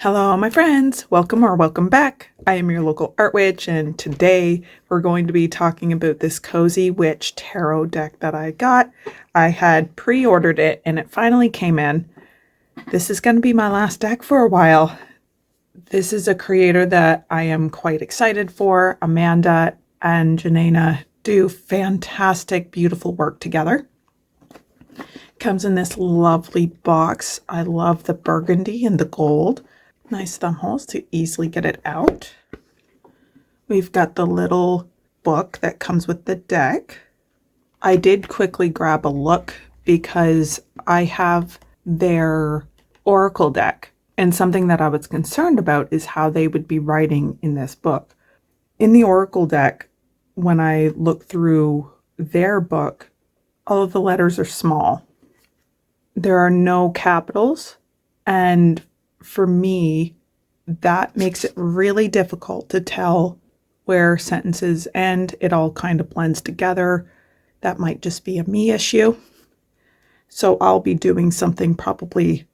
Hello, my friends. Welcome or welcome back. I am your local art witch, and today we're going to be talking about this Cozy Witch tarot deck that I got. I had pre-ordered it and it finally came in. This is going to be my last deck for a while. This is a creator that I am quite excited for. Amanda and Janina do fantastic, beautiful work together. Comes in this lovely box. I love the burgundy and the gold. Nice thumb holes to easily get it out. We've got the little book that comes with the deck. I did quickly grab a look because I have their oracle deck, and something that I was concerned about is how they would be writing in this book. In the oracle deck, when I look through their book, all of the letters are small. There are no capitals, and for me, that makes it really difficult to tell where sentences end. It all kind of blends together. That might just be a me issue. So I'll be doing something, probably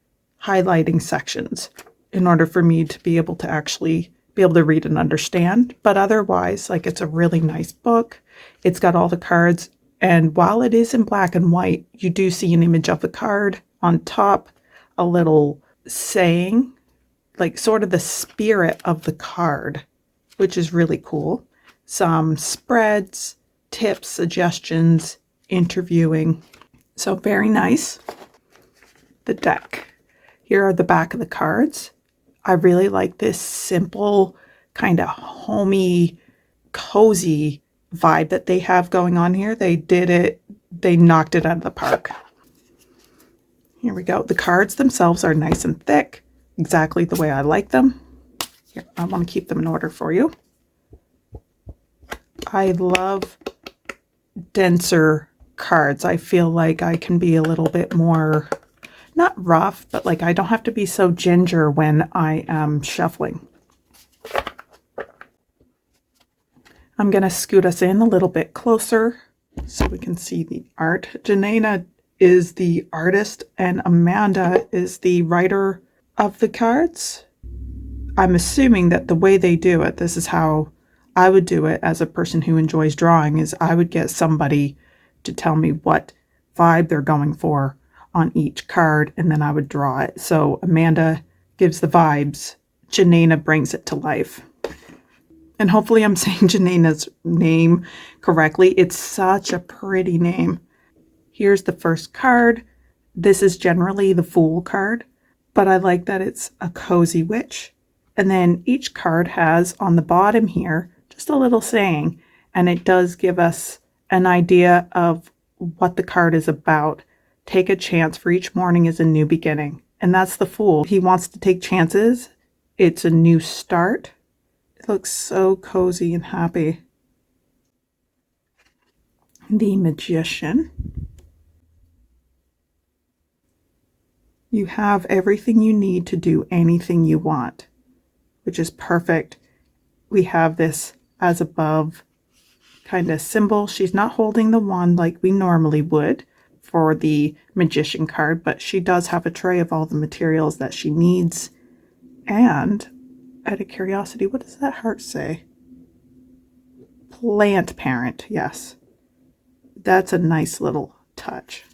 highlighting sections in order for me to be able to actually be able to read and understand. But otherwise, like, it's a really nice book. It's got all the cards. And while it is in black and white, you do see an image of the card on top, a little saying, like sort of the spirit of the card, which is really cool. Some spreads, tips, suggestions, interviewing. So very nice. The deck. Here are the back of the cards. I really like this simple, kind of homey, cozy vibe that they have going on here. They knocked it out of the park. Here we go. The cards themselves are nice and thick, exactly the way I like them. Here, I want to keep them in order for you. I love denser cards. I feel like I can be a little bit more, not rough, but like I don't have to be so ginger when I am shuffling. I'm going to scoot us in a little bit closer so we can see the art. Janina is the artist and Amanda is the writer of the cards. I'm assuming that the way they do it, this is how I would do it as a person who enjoys drawing, is I would get somebody to tell me what vibe they're going for on each card, and then I would draw it. So Amanda gives the vibes, Janina brings it to life. And hopefully I'm saying Janina's name correctly. It's such a pretty name. Here's the first card. This is generally the Fool card, but I like that it's a cozy witch. And then each card has on the bottom here just a little saying, and it does give us an idea of what the card is about. Take a chance, for each morning is a new beginning. And that's the Fool. He wants to take chances. It's a new start. It looks so cozy and happy. The Magician. You have everything you need to do anything you want, which is perfect. We have this as above kind of symbol. She's not holding the wand like we normally would for the Magician card, but she does have a tray of all the materials that she needs. And out of curiosity, what does that heart say? Plant parent, yes. That's a nice little touch.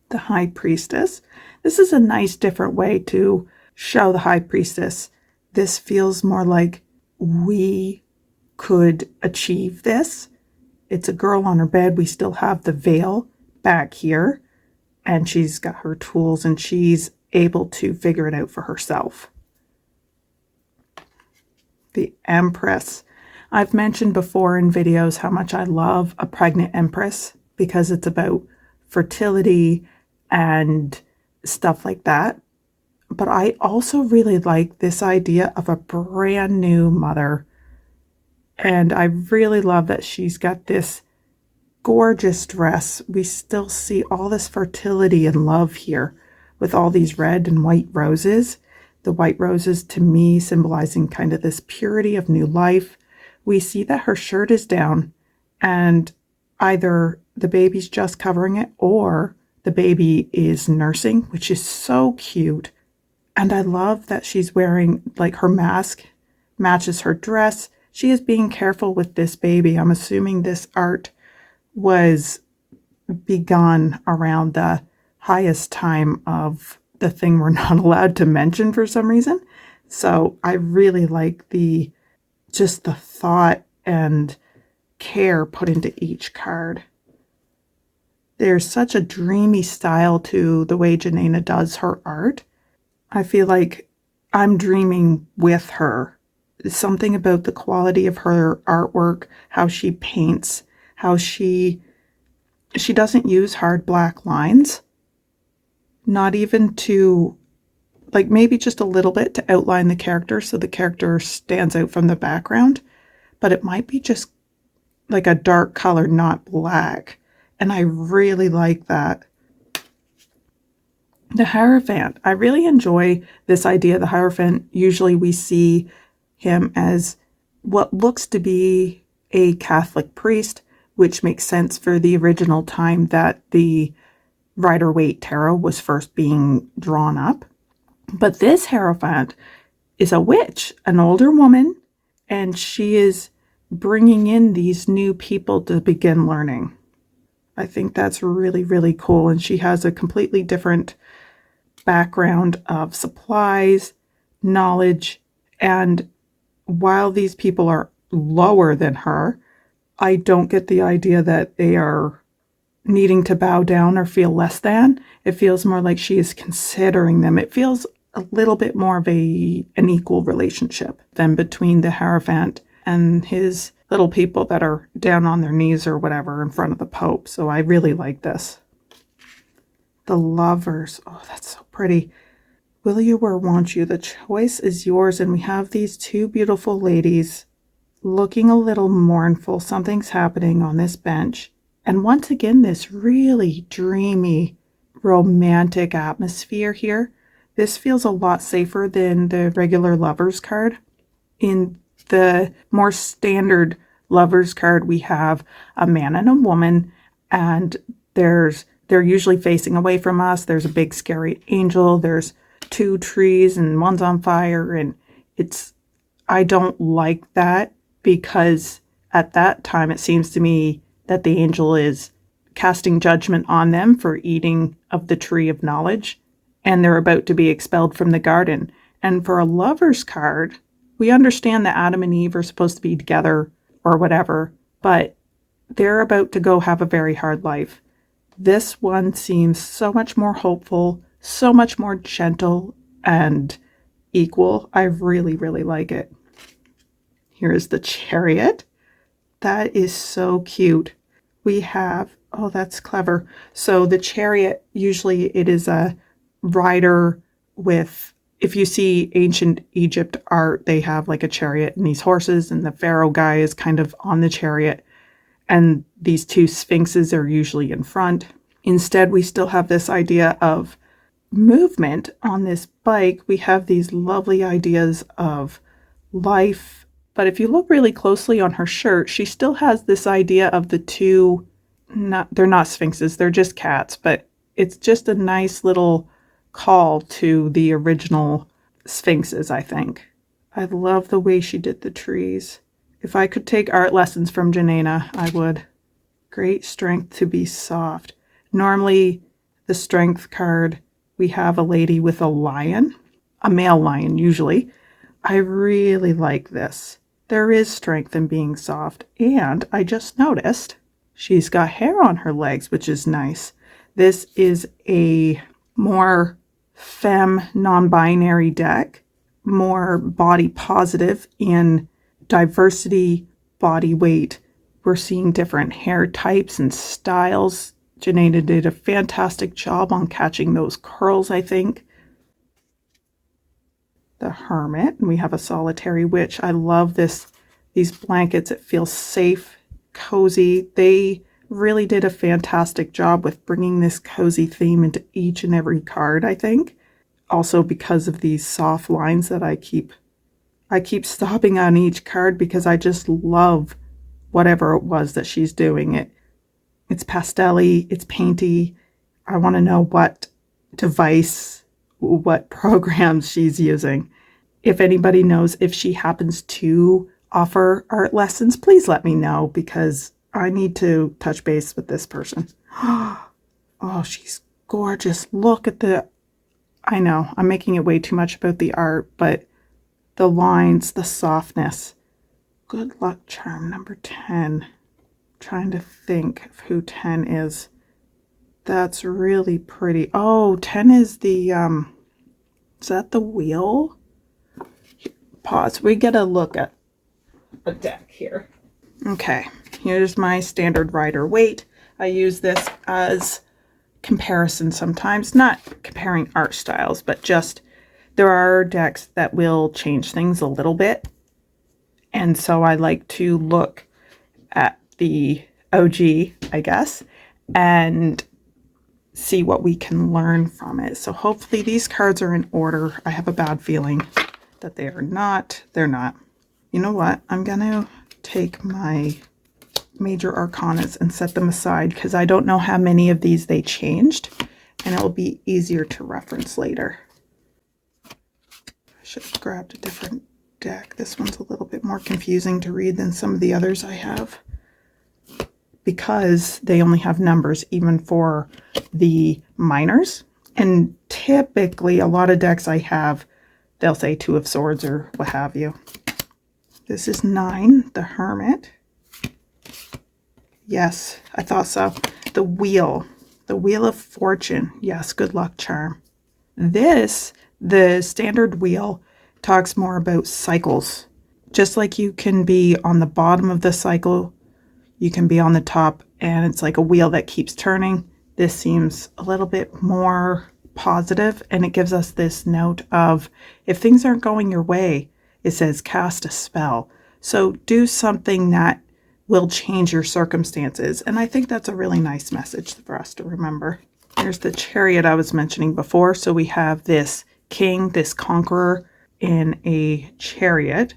The High Priestess. This is a nice different way to show the High Priestess. This feels more like we could achieve this. It's a girl on her bed. We still have the veil back here, and she's got her tools and she's able to figure it out for herself. The Empress. I've mentioned before in videos how much I love a pregnant Empress because it's about fertility and stuff like that. But I also really like this idea of a brand new mother. And I really love that she's got this gorgeous dress. We still see all this fertility and love here with all these red and white roses. The white roses to me symbolizing kind of this purity of new life. We see that her shirt is down and either the baby's just covering it or the baby is nursing, which is so cute. And I love that she's wearing, like, her mask matches her dress. She is being careful with this baby. I'm assuming this art was begun around the highest time of the thing we're not allowed to mention for some reason. So I really like the thought and care put into each card. There's such a dreamy style to the way Janina does her art. I feel like I'm dreaming with her. Something about the quality of her artwork, how she paints, how she doesn't use hard black lines, not even to, like, maybe just a little bit to outline the character so the character stands out from the background, but it might be just like a dark color, not black. And I really like that. The Hierophant. I really enjoy this idea. The Hierophant, usually we see him as what looks to be a Catholic priest, which makes sense for the original time that the Rider-Waite Tarot was first being drawn up. But this Hierophant is a witch, an older woman, and she is bringing in these new people to begin learning. I think that's really, really cool. And she has a completely different background of supplies, knowledge, and while these people are lower than her, I don't get the idea that they are needing to bow down or feel less than. It feels more like she is considering them. It feels a little bit more of an equal relationship than between the Hierophant and his little people that are down on their knees or whatever in front of the Pope. So I really like this. The Lovers. Oh, that's so pretty. Will you or won't you? The choice is yours. And we have these two beautiful ladies looking a little mournful. Something's happening on this bench. And once again, this really dreamy, romantic atmosphere here. This feels a lot safer than the regular Lovers card. In the more standard Lovers card, we have a man and a woman, and they're usually facing away from us. There's a big scary angel. There's two trees and one's on fire, and I don't like that, because at that time it seems to me that the angel is casting judgment on them for eating of the tree of knowledge, and they're about to be expelled from the garden. And for a Lovers card, we understand that Adam and Eve are supposed to be together or whatever, but they're about to go have a very hard life. This one seems so much more hopeful, so much more gentle and equal. I really, really like it. Here's the Chariot. That is so cute. We have, oh, that's clever. So the Chariot, usually it is a rider with, if you see ancient Egypt art, they have like a chariot and these horses, and the pharaoh guy is kind of on the chariot, and these two sphinxes are usually in front. Instead, we still have this idea of movement on this bike. We have these lovely ideas of life. But if you look really closely on her shirt, she still has this idea of the two, they're not sphinxes, they're just cats, but it's just a nice little call to the original sphinxes, I think. I love the way she did the trees. If I could take art lessons from Janina, I would. Great strength to be soft. Normally, the strength card, we have a lady with a lion, a male lion usually. I really like this. There is strength in being soft, and I just noticed she's got hair on her legs, which is nice. This is a more femme, non-binary deck, more body positive in diversity, body weight. We're seeing different hair types and styles. Janina did a fantastic job on catching those curls, I think. The Hermit, and we have a Solitary Witch. I love these blankets. It feels safe, cozy. They really did a fantastic job with bringing this cozy theme into each and every card, I think. Also because of these soft lines that I keep stopping on each card, because I just love whatever it was that she's doing. It's pastel-y, it's painty. I want to know what device what programs she's using. If anybody knows if she happens to offer art lessons, please let me know because I need to touch base with this person. Oh, she's gorgeous. Look at I know I'm making it way too much about the art, but the lines, the softness. Good luck charm number 10. Trying to think of who 10 is. That's really pretty. Oh, 10 is the, is that the wheel? Pause. We get a look at a deck here. Okay, here's my standard rider weight. I use this as comparison sometimes, not comparing art styles, but just there are decks that will change things a little bit. And so I like to look at the OG, I guess, and see what we can learn from it. So hopefully these cards are in order. I have a bad feeling that they are not. They're not. You know what? I'm going to take my major arcanas and set them aside because I don't know how many of these they changed, and it will be easier to reference later. I should have grabbed a different deck. This one's a little bit more confusing to read than some of the others I have because they only have numbers even for the minors. And typically a lot of decks I have, they'll say 2 of Swords or what have you. This is 9, the Hermit. Yes, I thought so. The Wheel of Fortune. Yes, good luck charm. This, the standard wheel, talks more about cycles. Just like you can be on the bottom of the cycle, you can be on the top, and it's like a wheel that keeps turning. This seems a little bit more positive, and it gives us this note of if things aren't going your way, it says cast a spell. So do something that will change your circumstances. And I think that's a really nice message for us to remember. There's the Chariot I was mentioning before. So we have this king, this conqueror in a chariot.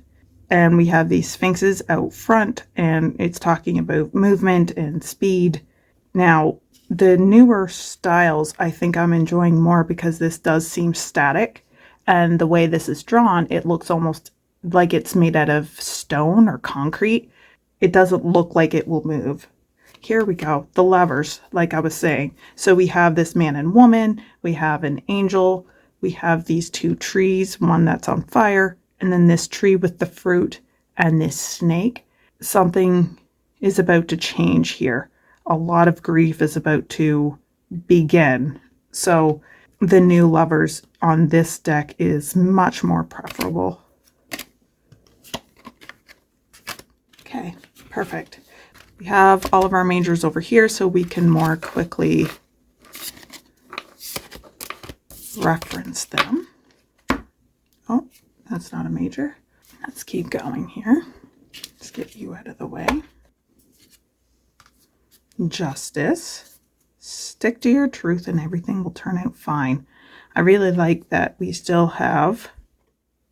And we have these sphinxes out front, and it's talking about movement and speed. Now, the newer styles, I think I'm enjoying more because this does seem static. And the way this is drawn, it looks almost like it's made out of stone or concrete. It doesn't look like it will move. Here we go. The lovers, like I was saying. So we have this man and woman. We have an angel. We have these 2 trees, one that's on fire, and then this tree with the fruit and this snake. Something is about to change here. A lot of grief is about to begin. So the new lovers on this deck is much more preferable. Okay, perfect. We have all of our majors over here so we can more quickly reference them. Oh, that's not a major. Let's keep going here. Let's get you out of the way. Justice. Stick to your truth and everything will turn out fine. I really like that we still have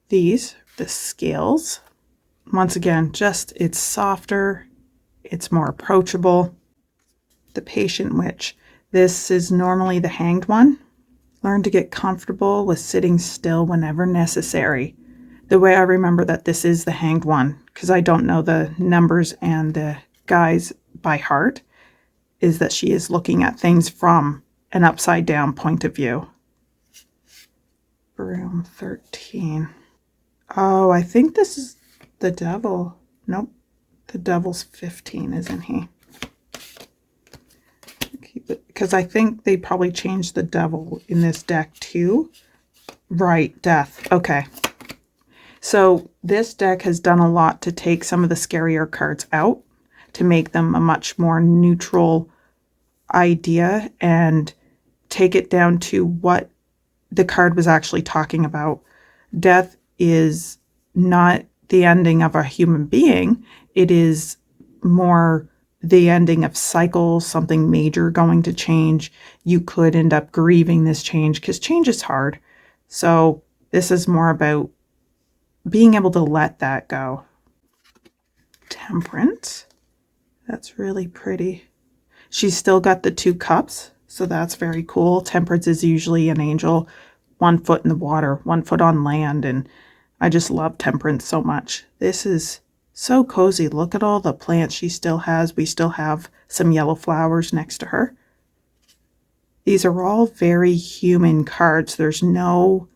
the scales. Once again, just it's softer, it's more approachable. The Patient Witch. This is normally the Hanged One. Learn to get comfortable with sitting still whenever necessary. The way I remember that this is the Hanged One, because I don't know the numbers and the guys by heart, is that she is looking at things from an upside down point of view. Broom 13. Oh, I think this is the devil. Nope. The devil's 15, isn't he? Because I think they probably changed the devil in this deck too. Right, death. Okay. So this deck has done a lot to take some of the scarier cards out to make them a much more neutral idea and take it down to what the card was actually talking about. Death is not the ending of a human being. It is more the ending of cycles, something major going to change. You could end up grieving this change because change is hard. So this is more about being able to let that go. Temperance. That's really pretty. She's still got the 2 cups, so that's very cool. Temperance is usually an angel one foot in the water, one foot on land, and I just love Temperance so much. This is so cozy. Look at all the plants she still has. We still have some yellow flowers next to her. These are all very human cards. There's no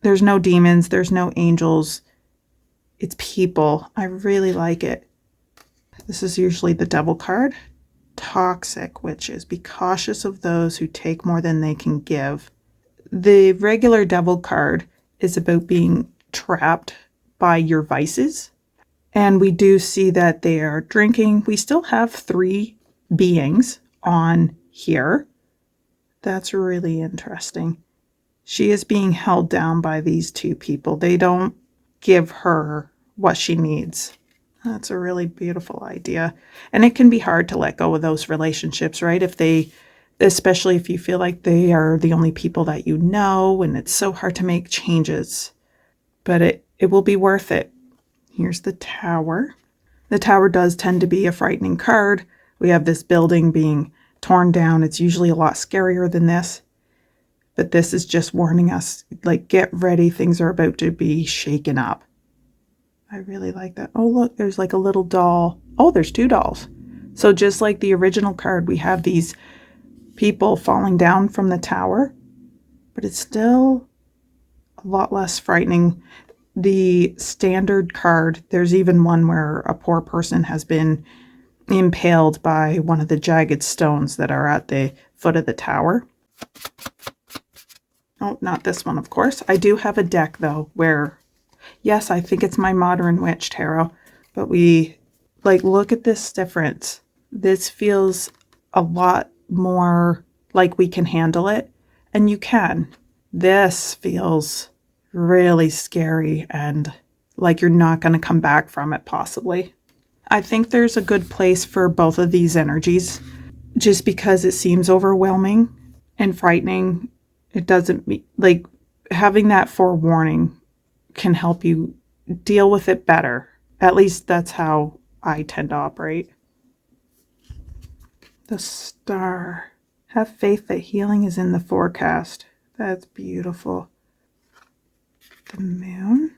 demons, there's no angels. It's people. I really like it. This is usually the devil card. Toxic witches. Be cautious of those who take more than they can give. The regular devil card is about being trapped by your vices. And we do see that they are drinking. We still have 3 beings on here. That's really interesting. She is being held down by these 2 people. They don't give her what she needs. That's a really beautiful idea. And it can be hard to let go of those relationships, right? Especially if you feel like they are the only people that you know, and it's so hard to make changes. But it will be worth it. Here's the Tower. The Tower does tend to be a frightening card. We have this building being torn down. It's usually a lot scarier than this. But this is just warning us, like, get ready. Things are about to be shaken up. I really like that. Oh, look, there's like a little doll. Oh, there's 2 dolls. So just like the original card, we have these people falling down from the tower, but it's still a lot less frightening. The standard card, there's even one where a poor person has been impaled by one of the jagged stones that are at the foot of the tower. Oh, not this one, of course. I do have a deck, though, where, yes, I think it's my Modern Witch Tarot, but look at this difference. This feels a lot more like we can handle it, and you can. This feels really scary and like you're not going to come back from it, possibly. I think there's a good place for both of these energies, just because it seems overwhelming and frightening. It doesn't like having that forewarning can help you deal with it better. At least that's how I tend to operate. The Star. Have faith that healing is in the forecast. That's beautiful. The Moon.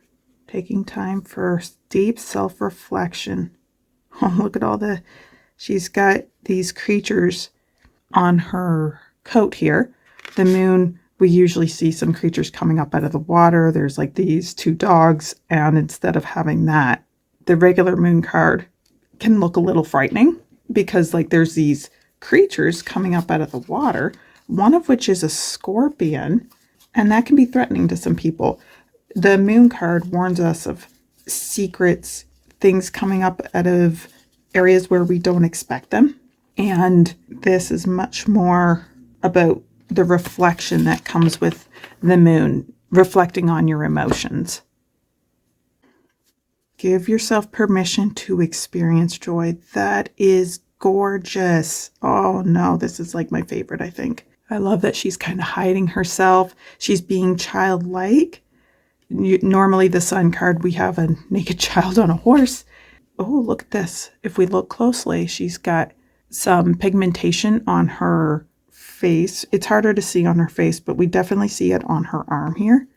Taking time for deep self-reflection. Oh, look at she's got these creatures on her coat here. The Moon, we usually see some creatures coming up out of the water. There's like these 2 dogs, and instead of having that, the regular Moon card can look a little frightening because like there's these creatures coming up out of the water, one of which is a scorpion, and that can be threatening to some people. The Moon card warns us of secrets, things coming up out of areas where we don't expect them. And this is much more about the reflection that comes with the Moon, reflecting on your emotions. Give yourself permission to experience joy. That is gorgeous. Oh no, this is like my favorite, I think. I love that she's kind of hiding herself. She's being childlike. Normally the Sun card, we have a naked child on a horse. Oh, look at this. If we look closely, she's got some pigmentation on her face. It's harder to see on her face, but we definitely see it on her arm here.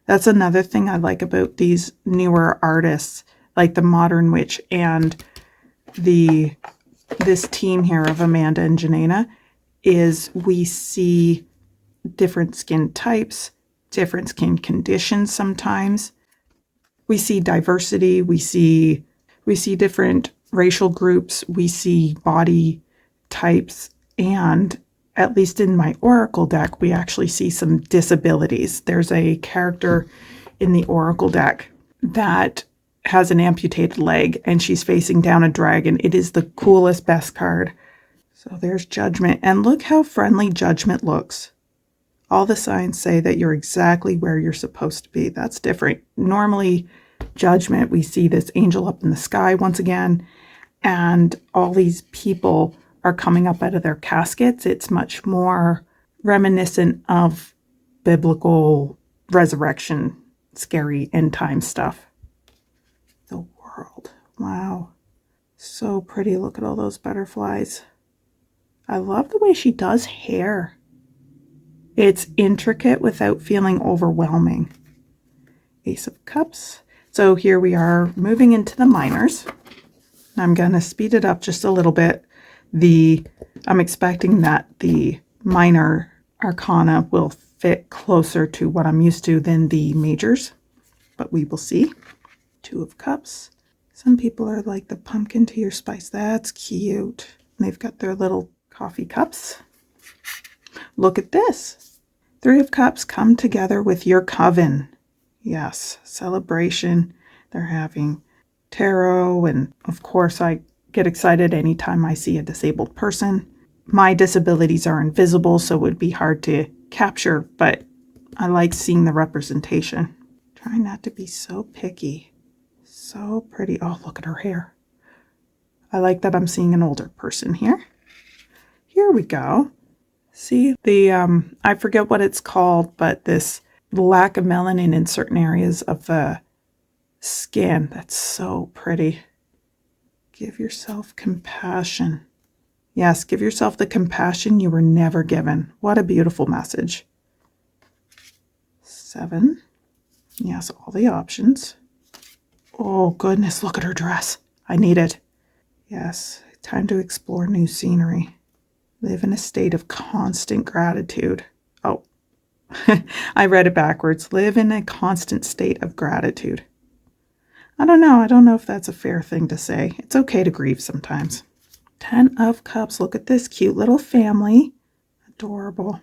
That's another thing I like about these newer artists, like the Modern Witch and this team here of Amanda and Janena, is we see different skin types, different skin conditions sometimes. We see diversity, we see different racial groups, we see body types, and at least in my Oracle deck, we actually see some disabilities. There's a character in the Oracle deck that has an amputated leg, and she's facing down a dragon. It is the coolest, best card. So there's Judgment, and look how friendly Judgment looks. All the signs say that you're exactly where you're supposed to be. That's different. Normally, Judgment, we see this angel up in the sky once again, and all these people are coming up out of their caskets. It's much more reminiscent of biblical resurrection, scary end time stuff. The World. Wow. So pretty. Look at all those butterflies. I love the way she does hair. It's intricate without feeling overwhelming. Ace of Cups. So here we are moving into the minors. I'm going to speed it up just a little bit. I'm expecting that the minor arcana will fit closer to what I'm used to than the majors, but we will see. Two of Cups. Some people are like the pumpkin to your spice. That's cute. They've got their little coffee cups. Look at this. Three of Cups, come together with your coven. Yes, celebration. They're having tarot, and of course I get excited anytime I see a disabled person. My disabilities are invisible, so it would be hard to capture, but I like seeing the representation. Try not to be so picky. So pretty. Oh, look at her hair. I like that I'm seeing an older person here. Here we go. See I forget what it's called, but this lack of melanin in certain areas of the skin. That's so pretty. Give yourself compassion. Yes, give yourself the compassion you were never given. What a beautiful message. 7. Yes, all the options. Oh, goodness, look at her dress. I need it. Yes, time to explore new scenery. Live in a state of constant gratitude. Oh, I read it backwards. Live in a constant state of gratitude. I don't know if that's a fair thing to say. It's okay to grieve sometimes. 10 of Cups. Look at this cute little family. Adorable.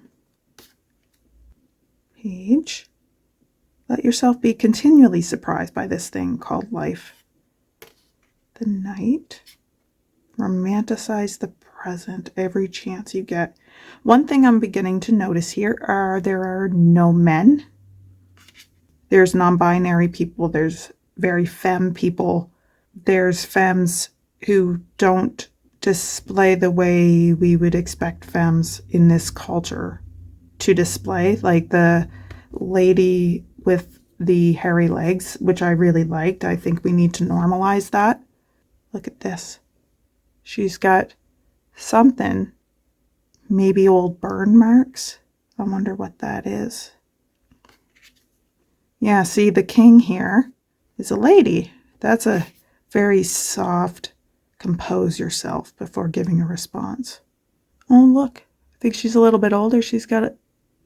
Page. Let yourself be continually surprised by this thing called life. The Knight. Romanticize the present every chance you get. One thing I'm beginning to notice here there are no men. There's non-binary people. There's very femme people. There's femmes who don't display the way we would expect femmes in this culture to display, like the lady with the hairy legs, which I really liked. I think we need to normalize that. Look at this. She's got something, maybe old burn marks. I wonder what that is. Yeah, see, the king here is a lady. That's a very soft, compose yourself before giving a response. Oh, look, I think she's a little bit older. She's got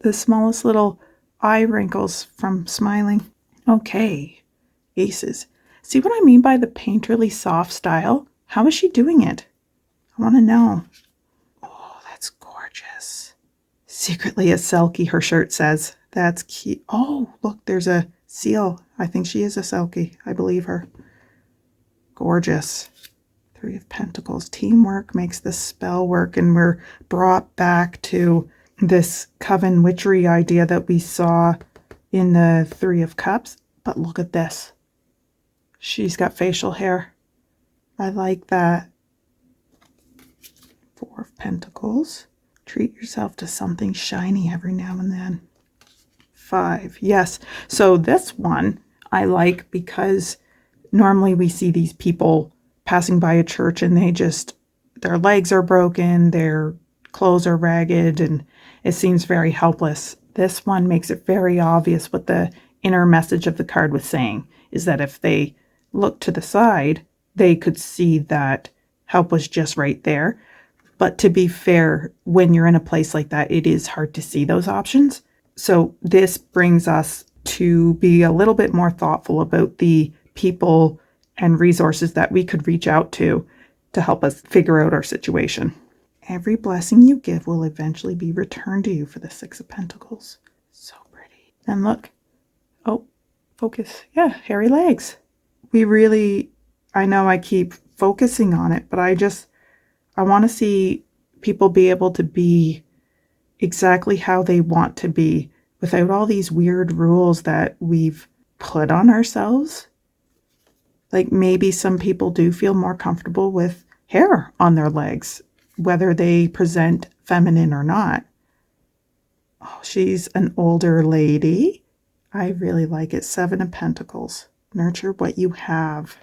the smallest little eye wrinkles from smiling. Okay, aces. See what I mean by the painterly soft style? How is she doing it? I want to know. Oh, that's gorgeous. Secretly a Selkie, her shirt says. That's cute. Oh, look, there's a seal. I think she is a Selkie. I believe her. Gorgeous. 3 of Pentacles. Teamwork makes the spell work, and we're brought back to this coven witchery idea that we saw in the 3 of Cups. But look at this. She's got facial hair. I like that. 4 of Pentacles. Treat yourself to something shiny every now and then. 5. Yes. So this one I like because normally we see these people passing by a church and their legs are broken, their clothes are ragged, and it seems very helpless. This one makes it very obvious what the inner message of the card was saying, is that if they looked to the side, they could see that help was just right there. But to be fair, when you're in a place like that, it is hard to see those options. So this brings us to be a little bit more thoughtful about the people and resources that we could reach out to help us figure out our situation. Every blessing you give will eventually be returned to you for the 6 of Pentacles. So pretty. And look. Oh, focus. Yeah, hairy legs. I know I keep focusing on it, but I want to see people be able to be exactly how they want to be without all these weird rules that we've put on ourselves. Like maybe some people do feel more comfortable with hair on their legs, whether they present feminine or not. Oh, she's an older lady. I really like it. 7 of Pentacles. Nurture what you have.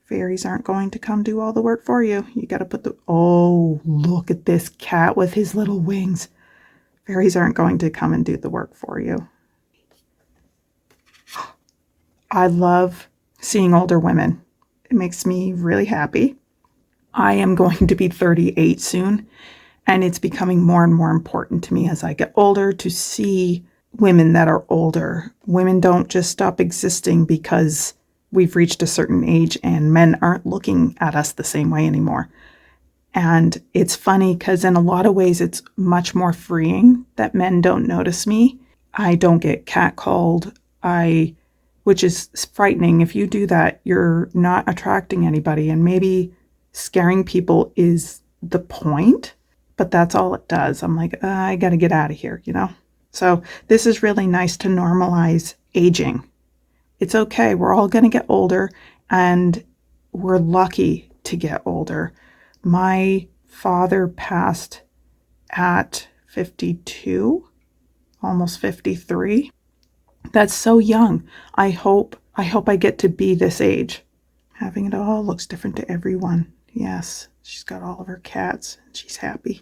Fairies aren't going to come do all the work for you. You got to put oh, look at this cat with his little wings. Fairies aren't going to come and do the work for you. I love seeing older women. It makes me really happy. I am going to be 38 soon, and it's becoming more and more important to me as I get older to see women that are older. Women don't just stop existing because we've reached a certain age and men aren't looking at us the same way anymore. And it's funny because in a lot of ways, it's much more freeing that men don't notice me. I don't get catcalled. Which is frightening. If you do that, you're not attracting anybody, and maybe scaring people is the point, but that's all it does. I'm like, I got to get out of here, So this is really nice to normalize aging. It's okay. We're all going to get older, and we're lucky to get older. My father passed at 52, almost 53. That's so young. I hope I get to be this age. Having it all looks different to everyone. Yes, she's got all of her cats and she's happy.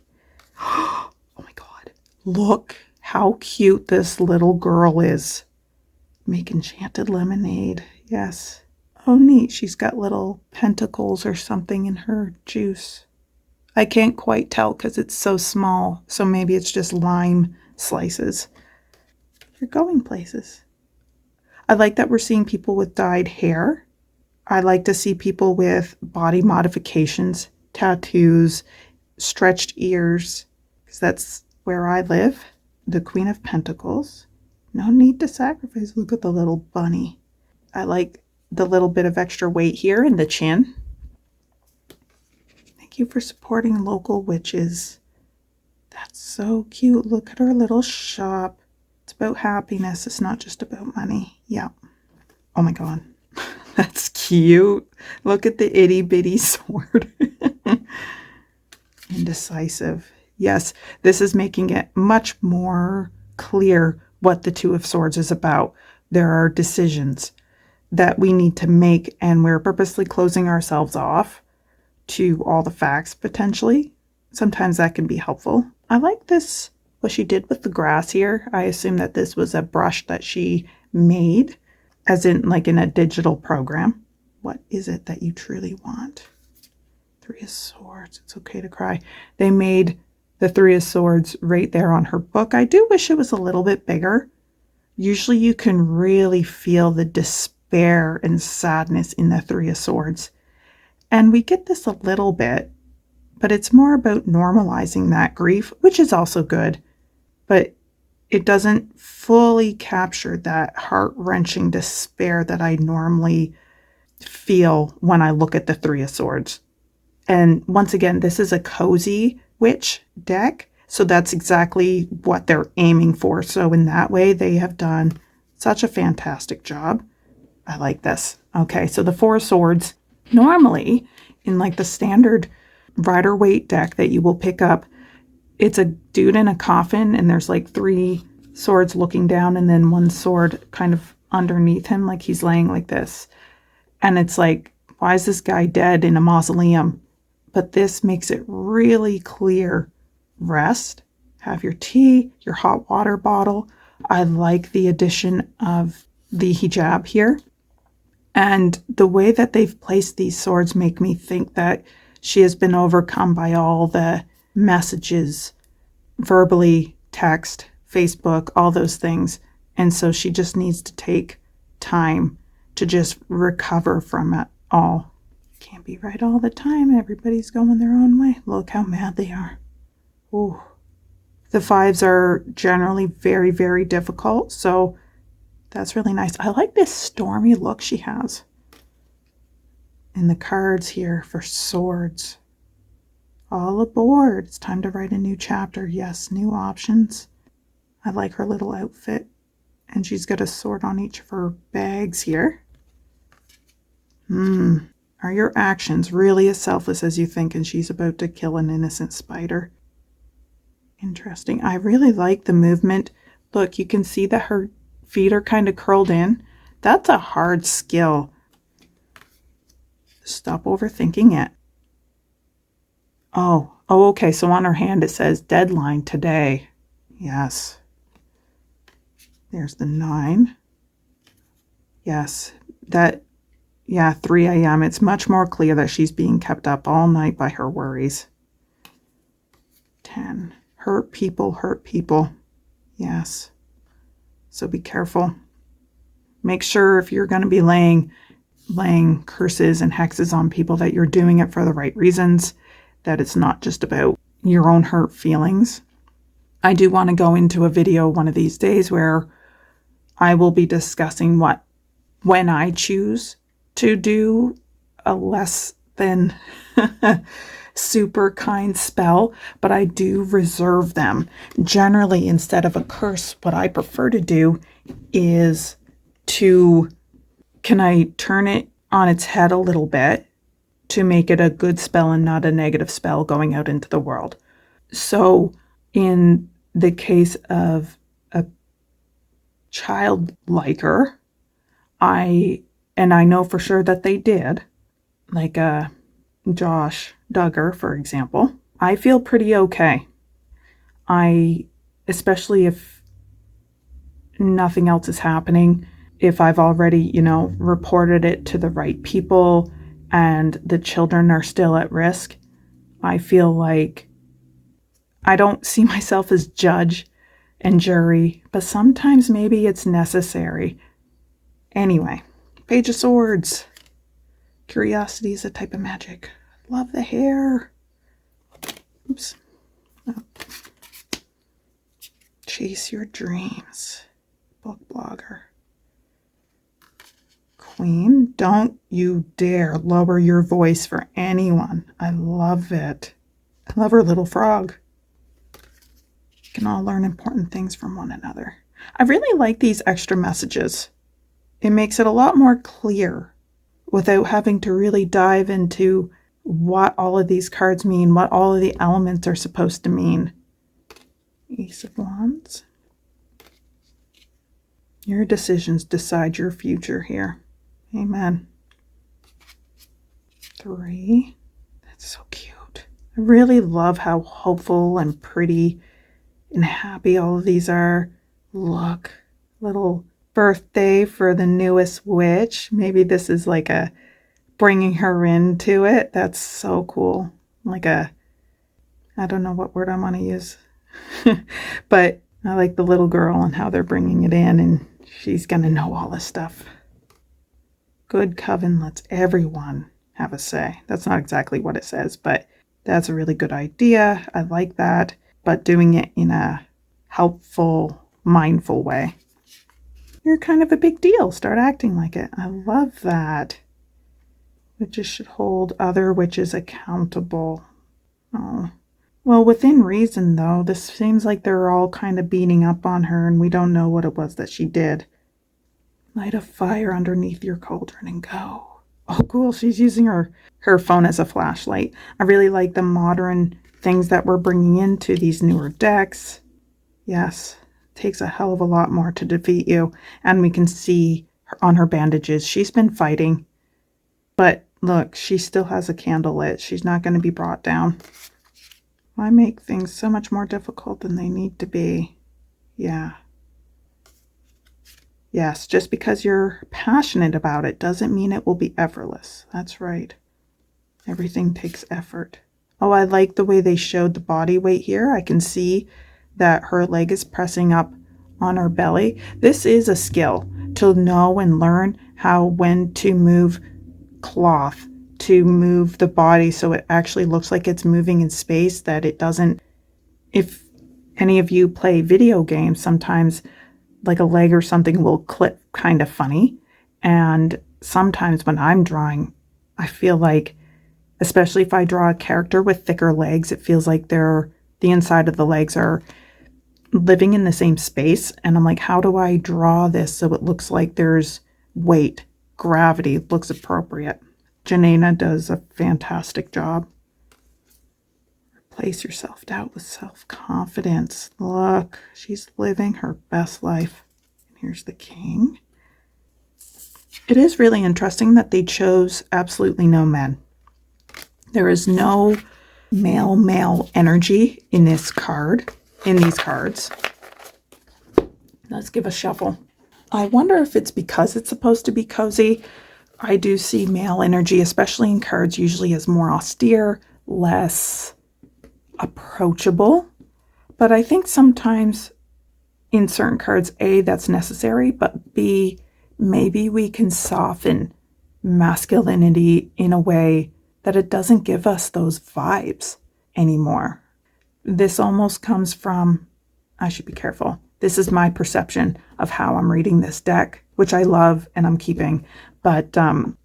Oh my God. Look how cute this little girl is. Make enchanted lemonade. Yes. Oh, neat. She's got little pentacles or something in her juice. I can't quite tell because it's so small. So maybe it's just lime slices. You're going places. I like that we're seeing people with dyed hair. I like to see people with body modifications, tattoos, stretched ears, because that's where I live. The Queen of Pentacles. No need to sacrifice. Look at the little bunny. I like the little bit of extra weight here in the chin. Thank you for supporting local witches. That's so cute. Look at her little shop. It's about happiness. It's not just about money. Yeah. Oh my God. That's cute. Look at the itty bitty sword. Indecisive. Yes, this is making it much more clear what the Two of Swords is about. There are decisions that we need to make, and we're purposely closing ourselves off to all the facts potentially. Sometimes that can be helpful. I like this, what she did with the grass here. I assume that this was a brush that she made, as in like in a digital program. What is it that you truly want? Three of Swords. It's okay to cry. They made the Three of Swords right there on her book. I do wish it was a little bit bigger. Usually you can really feel the despair and sadness in the Three of Swords. And we get this a little bit, but it's more about normalizing that grief, which is also good. But it doesn't fully capture that heart-wrenching despair that I normally feel when I look at the Three of Swords. And once again, this is a cozy witch deck, so that's exactly what they're aiming for. So in that way, they have done such a fantastic job. I like this. Okay, so the Four of Swords, normally in like the standard Rider-Waite deck that you will pick up, it's a dude in a coffin and there's like three swords looking down and then one sword kind of underneath him, like he's laying like this. And it's like, why is this guy dead in a mausoleum? But this makes it really clear. Rest, have your tea, your hot water bottle. I like the addition of the hijab here. And the way that they've placed these swords make me think that she has been overcome by all the messages, verbally, text, Facebook, all those things. And so she just needs to take time to just recover from it all. Can't be right all the time. Everybody's going their own way. Look how mad they are. Ooh. The fives are generally very, very difficult. So that's really nice. I like this stormy look she has. And the cards here for swords. All aboard. It's time to write a new chapter. Yes, new options. I like her little outfit. And she's got a sword on each of her bags here. Are your actions really as selfless as you think? And she's about to kill an innocent spider. Interesting. I really like the movement. Look, you can see that her feet are kind of curled in. That's a hard skill. Stop overthinking it. Oh, okay. So on her hand it says deadline today. Yes. There's the 9. Yes. Yeah, 3 a.m. It's much more clear that she's being kept up all night by her worries. 10. Hurt people, hurt people. Yes. So be careful. Make sure if you're going to be laying curses and hexes on people that you're doing it for the right reasons, that it's not just about your own hurt feelings. I do want to go into a video one of these days where I will be discussing when I choose to do a less than super kind spell, but I do reserve them. Generally, instead of a curse, what I prefer to do is can I turn it on its head a little bit to make it a good spell and not a negative spell going out into the world. So in the case of a child liker, I know for sure that they did, like Josh Duggar, for example, I feel pretty okay. Especially if nothing else is happening, if I've already, reported it to the right people and the children are still at risk, I feel like I don't see myself as judge and jury, but sometimes maybe it's necessary. Anyway, Page of Swords. Curiosity is a type of magic. Love the hair. Oops. Oh. Chase your dreams. Book blogger. Queen, don't you dare lower your voice for anyone. I love it. I love her little frog. We can all learn important things from one another. I really like these extra messages. It makes it a lot more clear without having to really dive into what all of these cards mean, what all of the elements are supposed to mean. Ace of Wands. Your decisions decide your future here. Amen. 3. That's so cute. I really love how hopeful and pretty and happy all of these are. Look, little birthday for the newest witch. Maybe this is like a bringing her into it. That's so cool. I don't know what word I want to use. But I like the little girl and how they're bringing it in, and she's going to know all this stuff. Good coven lets everyone have a say. That's not exactly what it says, but that's a really good idea. I like that, but doing it in a helpful, mindful way. You're kind of a big deal. Start acting like it. I love that. Witches should hold other witches accountable. Oh. Well, within reason, though, this seems like they're all kind of beating up on her, and we don't know what it was that she did. Light a fire underneath your cauldron and go. Oh, cool. She's using her phone as a flashlight. I really like the modern things that we're bringing into these newer decks. Yes, it takes a hell of a lot more to defeat you. And we can see on her bandages, she's been fighting. But look, she still has a candle lit. She's not going to be brought down. Why make things so much more difficult than they need to be? Yeah. Yes, just because you're passionate about it doesn't mean it will be effortless. That's right. Everything takes effort. Oh, I like the way they showed the body weight here. I can see that her leg is pressing up on her belly. This is a skill to know and learn when to move cloth, to move the body so it actually looks like it's moving in space, that it doesn't. If any of you play video games, sometimes like a leg or something will clip kind of funny. And sometimes when I'm drawing, I feel like, especially if I draw a character with thicker legs, it feels like the inside of the legs are living in the same space. And I'm like, how do I draw this so it looks like there's weight, gravity, looks appropriate? Janina does a fantastic job. Replace your self-doubt with self-confidence. Look, she's living her best life. And here's the king. It is really interesting that they chose absolutely no men. There is no male energy in these cards. Let's give a shuffle. I wonder if it's because it's supposed to be cozy. I do see male energy, especially in cards, usually as more austere, less approachable. But I think sometimes in certain cards, A, that's necessary, but B, maybe we can soften masculinity in a way that it doesn't give us those vibes anymore. This almost comes from, I should be careful. This is my perception of how I'm reading this deck, which I love and I'm keeping. But the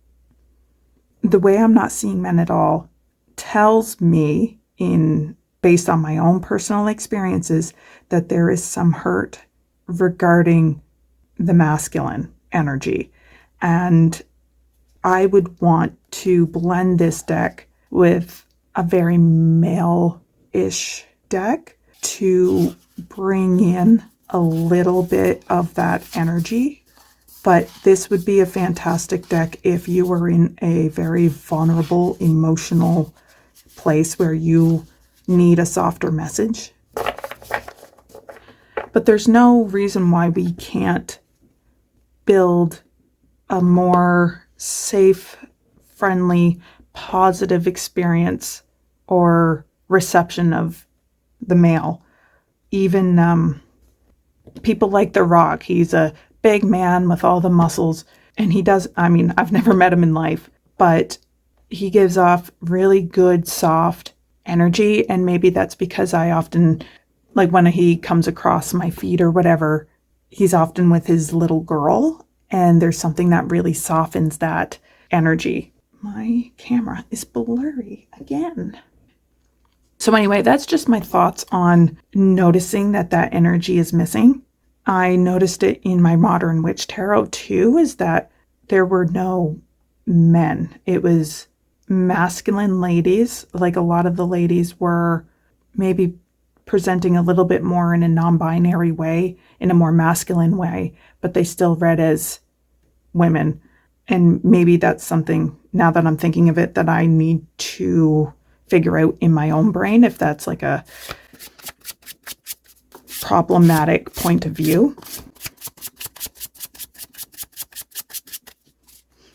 way I'm not seeing men at all tells me, based on my own personal experiences, that there is some hurt regarding the masculine energy. And I would want to blend this deck with a very male-ish deck to bring in a little bit of that energy. But this would be a fantastic deck if you were in a very vulnerable, emotional place where you need a softer message. But there's no reason why we can't build a more safe, friendly, positive experience or reception of the male. Even people like The Rock. He's a big man with all the muscles, and I've never met him in life, but he gives off really good, soft energy, and maybe that's because I often, like when he comes across my feed or whatever, he's often with his little girl, and there's something that really softens that energy. My camera is blurry again. So anyway, that's just my thoughts on noticing that energy is missing. I noticed it in my Modern Witch Tarot too, is that there were no men. It was masculine ladies. Like a lot of the ladies were maybe presenting a little bit more in a non-binary way, in a more masculine way, but they still read as women. And maybe that's something, now that I'm thinking of it, that I need to figure out in my own brain, if that's like a problematic point of view.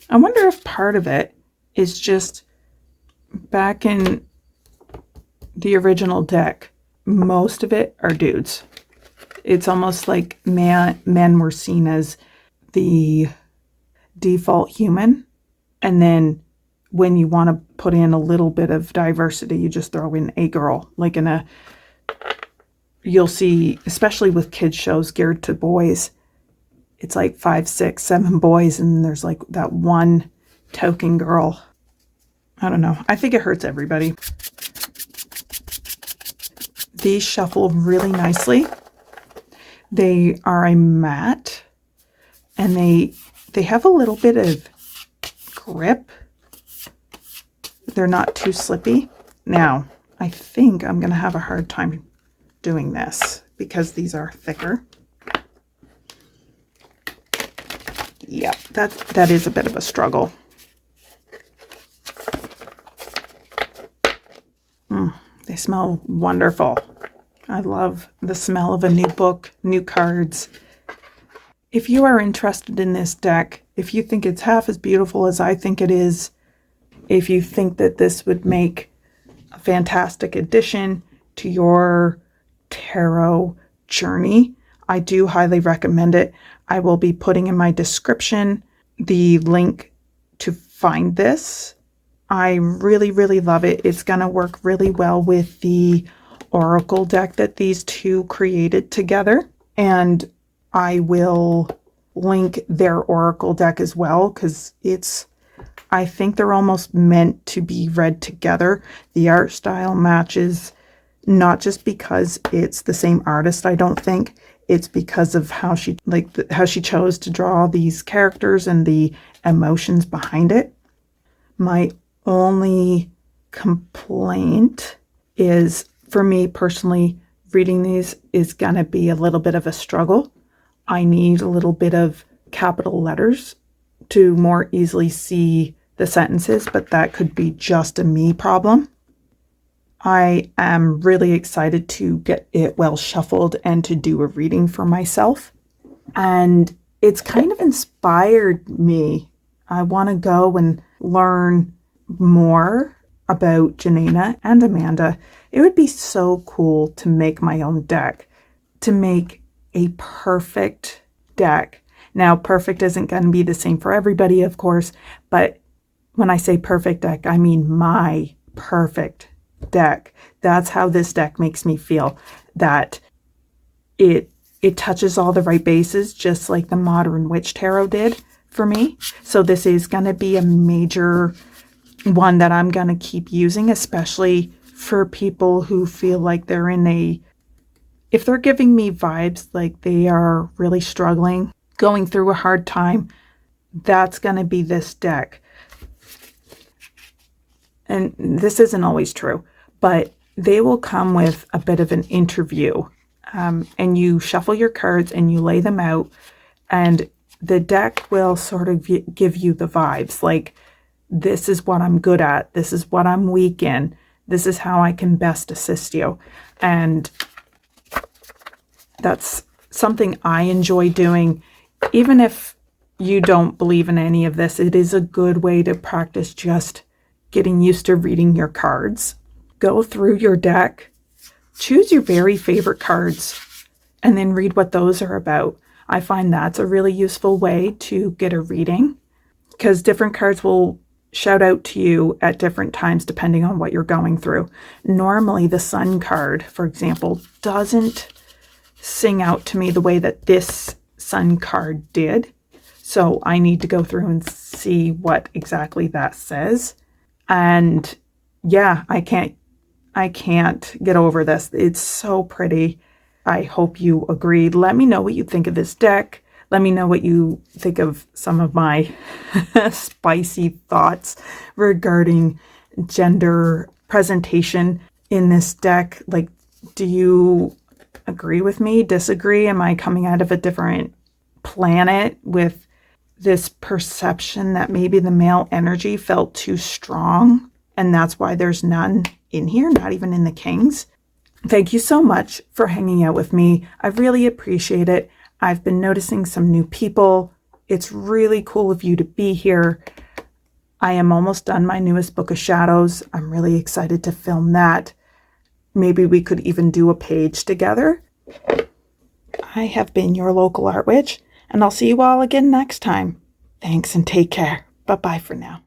I wonder if part of it is just back in the original deck, most of it are dudes. It's almost like men were seen as the default human. And then when you want to put in a little bit of diversity, you just throw in a girl. Like you'll see, especially with kids shows geared to boys, it's like 5, 6, 7 boys, and there's like that one token girl. I don't know. I think it hurts everybody. These shuffle really nicely. They are a matte, and they have a little bit of grip. They're not too slippy. Now, I think I'm going to have a hard time doing this because these are thicker. Yeah, that is a bit of a struggle. They smell wonderful. I love the smell of a new book, new cards. If you are interested in this deck, if you think it's half as beautiful as I think it is, if you think that this would make a fantastic addition to your tarot journey, I do highly recommend it. I will be putting in my description the link to find this. I really, really love it. It's going to work really well with the Oracle deck that these two created together. And I will link their Oracle deck as well, because I think they're almost meant to be read together. The art style matches, not just because it's the same artist, I don't think. It's because of how she chose to draw these characters and the emotions behind it. My only complaint is, for me personally, reading these is going to be a little bit of a struggle. I need a little bit of capital letters to more easily see the sentences, but that could be just a me problem. I am really excited to get it well shuffled and to do a reading for myself. And it's kind of inspired me. I want to go and learn more about Janina and Amanda. It would be so cool to make my own deck, to make a perfect deck. Now, perfect isn't going to be the same for everybody, of course, but when I say perfect deck, I mean my perfect deck. That's how this deck makes me feel, that it touches all the right bases, just like the Modern Witch Tarot did for me. So this is going to be a major one that I'm going to keep using, especially for people who feel like they're if they're giving me vibes like they are really struggling, going through a hard time, that's going to be this deck. And this isn't always true, but they will come with a bit of an interview. And you shuffle your cards and you lay them out, and the deck will sort of give you the vibes. Like, this is what I'm good at. This is what I'm weak in. This is how I can best assist you. And that's something I enjoy doing. Even if you don't believe in any of this, it is a good way to practice just getting used to reading your cards. Go through your deck, choose your very favorite cards, and then read what those are about. I find that's a really useful way to get a reading, because different cards will shout out to you at different times depending on what you're going through. Normally, the Sun card, for example, doesn't sing out to me the way that this Sun card did. So I need to go through and see what exactly that says. And yeah, I can't get over this. It's so pretty. I hope you agree. Let me know what you think of this deck. Let me know what you think of some of my spicy thoughts regarding gender presentation in this deck. Like, do you agree with me? Disagree? Am I coming out of a different planet with this perception that maybe the male energy felt too strong, and that's why there's none in here, not even in the Kings? Thank you so much for hanging out with me. I really appreciate it. I've been noticing some new people. It's really cool of you to be here. I am almost done my newest book of shadows. I'm really excited to film that. Maybe we could even do a page together. I have been your local art witch, and I'll see you all again next time. Thanks and take care. Bye-bye for now.